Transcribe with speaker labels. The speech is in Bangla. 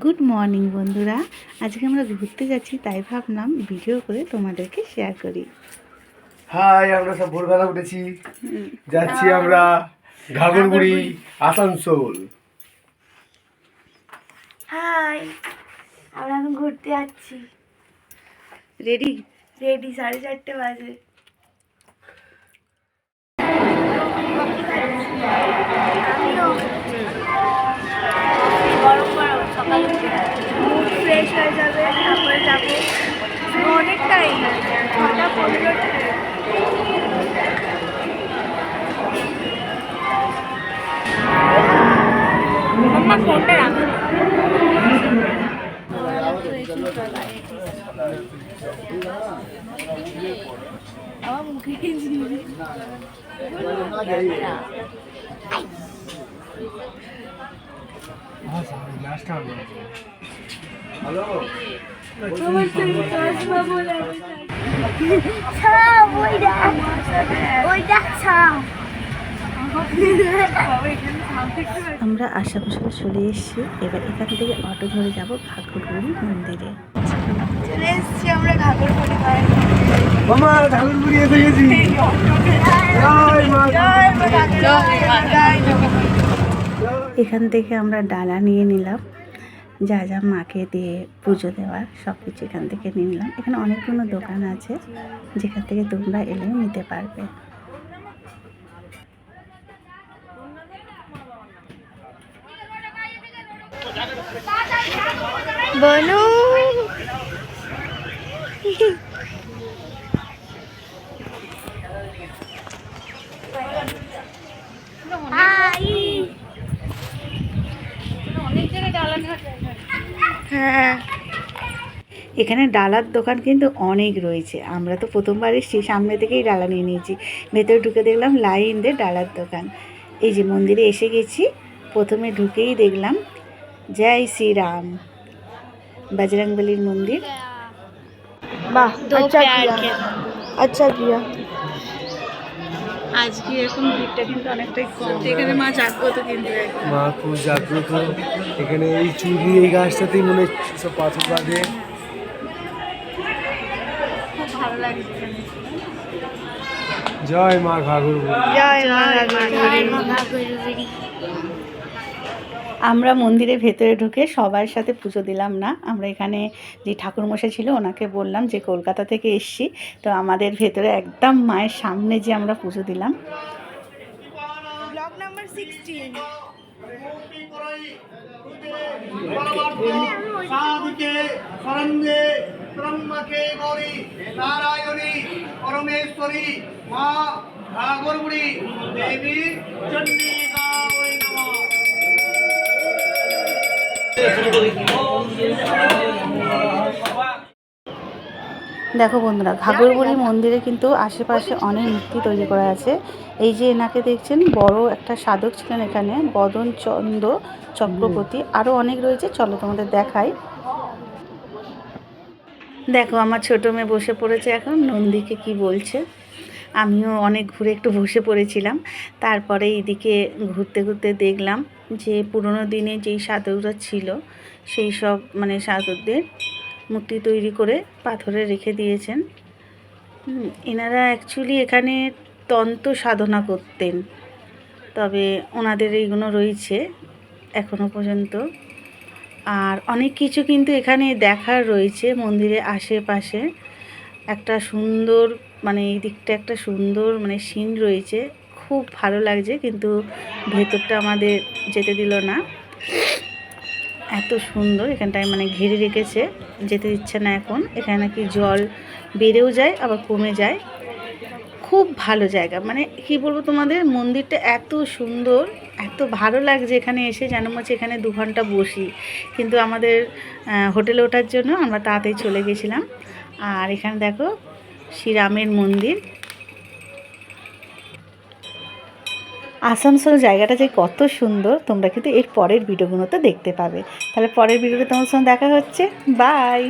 Speaker 1: গুড মর্নিং বন্ধুরা, আজকে আমরা ঘুরতে যাচ্ছি, তাই ভাবলাম ভিডিও করে তোমাদেরকে শেয়ার করি।
Speaker 2: হাই, আমরা সব ভোরবেলা উঠেছি, যাচ্ছি আমরা ঘাগরবুড়ি, আসানসোল।
Speaker 3: হাই, আমরা এখন ঘুরতে যাচ্ছি।
Speaker 1: রেডি?
Speaker 3: রেডি, 4:30 বাজে। গরম গরম সকালে মুড ফ্রেশ হয়ে যাবে, তারপরে যাবো। অনেকটাই 6:15। আমার ফোনটা রাখো। আমার মুখে
Speaker 2: হ্যালো,
Speaker 1: আমরা আশেপাশে চলে এসেছি। এবার এখান থেকে অটো ধরে যাব ঘাগরবুড়ি মন্দিরে।
Speaker 3: চলে এসেছি আমরা ঘাগরবুড়ি।
Speaker 2: মামা ঘাগরবুড়ি এসে গেছি।
Speaker 1: এখান থেকে আমরা ডালা নিয়ে নিলাম, যা যা মাকে দিয়ে পুজো দেওয়ার সব কিছু এখান থেকে নিয়ে নিলাম। এখানে অনেকগুলো দোকান আছে, যেখান থেকে তোমরা এলেও নিতে পারবে।
Speaker 3: বনু হ্যাঁ,
Speaker 1: এখানে ডালার দোকান কিন্তু অনেক রয়েছে। আমরা তো প্রথমবার এসেছি, সামনে থেকেই ডালা নিয়ে নিয়েছি। ভেতরে ঢুকে দেখলাম লাইন দিয়ে ডালার দোকান। এই যে মন্দিরে এসে গেছি, প্রথমে ঢুকেই দেখলাম জয় শ্রীরাম, বজরংবলির মন্দির।
Speaker 3: বাহ, আচ্ছা কিয়া।
Speaker 1: আজকে এখন ভিড়টা কিন্তু অনেকটাই কম। এখানে মা জাগ্রত, কিন্তু
Speaker 2: মা খুব জাগ্রত। এখানে এই চুড়ি, এই গাছটাতেই মনে সব পাথর বাঁধে।
Speaker 1: খুব ভালো লাগছে।
Speaker 2: জয় মা ঘাগরবুড়ি।
Speaker 3: জয় মা ঘাগরবুড়ি।
Speaker 1: আমরা মন্দিরের ভেতরে ঢুকে সবার সাথে পুজো দিলাম না। আমরা এখানে যে ঠাকুরমশাই ছিল ওনাকে বললাম যে কলকাতা থেকে এসছি, তো আমাদের ভেতরে একদম মায়ের সামনে যে আমরা পুজো দিলাম।
Speaker 3: Blog number 16।
Speaker 2: সাধুকে শরণ্যে ত্রম্বকে গৌরী নারায়ণী পরমেশ্বরী মা ঘাগরবুড়ি দেবী চন্ডিকায় নমঃ।
Speaker 1: দেখো বন্ধুরা, ঘাগরবুড়ি মন্দিরে কিন্তু আশেপাশে অনেক মূর্তি তৈরি করা আছে। এই যে এনাকে দেখছেন, বড় একটা সাধক ছিলেন এখানে, বদন চন্দ্র চক্রবর্তী। আরও অনেক রয়েছে, চলো তোমাদের দেখাই। দেখো আমার ছোটো মেয়ে বসে পড়েছে এখন, নন্দীকে কি বলছে। আমিও অনেক ঘুরে একটু বসে পড়েছিলাম। তারপরে এইদিকে ঘুরতে ঘুরতে দেখলাম যে পুরোনো দিনে যেই সাধকরা ছিল, সেই সব মানে সাধকদের মূর্তি তৈরি করে পাথরে রেখে দিয়েছেন। এনারা অ্যাকচুয়ালি এখানে তন্ত্র সাধনা করতেন, তবে ওনাদের এইগুলো রয়েছে এখনও পর্যন্ত। আর অনেক কিছু কিন্তু এখানে দেখার রয়েছে মন্দিরের আশেপাশে। একটা সুন্দর মানে এই দিকটা একটা সুন্দর মানে সিন রয়েছে, খুব ভালো লাগছে, কিন্তু ভেতরটা আমাদের যেতে দিল না। এত সুন্দর এখানটায় মানে ঘিরে রেখেছে, যেতে দিচ্ছে না এখন। এখানে নাকি জল বেড়েও যায় আবার কমে যায়। খুব ভালো জায়গা, মানে কি বলবো তোমাদের, মন্দিরটা এত সুন্দর, এত ভালো লাগছে এখানে এসে, যেন মনে এখানে 2 ঘন্টা বসি। কিন্তু আমাদের হোটেলে ওঠার জন্য আমরা তাড়াতাড়ি চলে গেছিলাম। আর এখানে দেখো শ্রীরামের মন্দির। আসানসোল জায়গাটা যে কত সুন্দর, তোমরা কিন্তু এর পরের ভিডিওগুলোতে দেখতে পাবে। তাহলে পরের ভিডিওতে তোমার সঙ্গে দেখা হচ্ছে। বাই।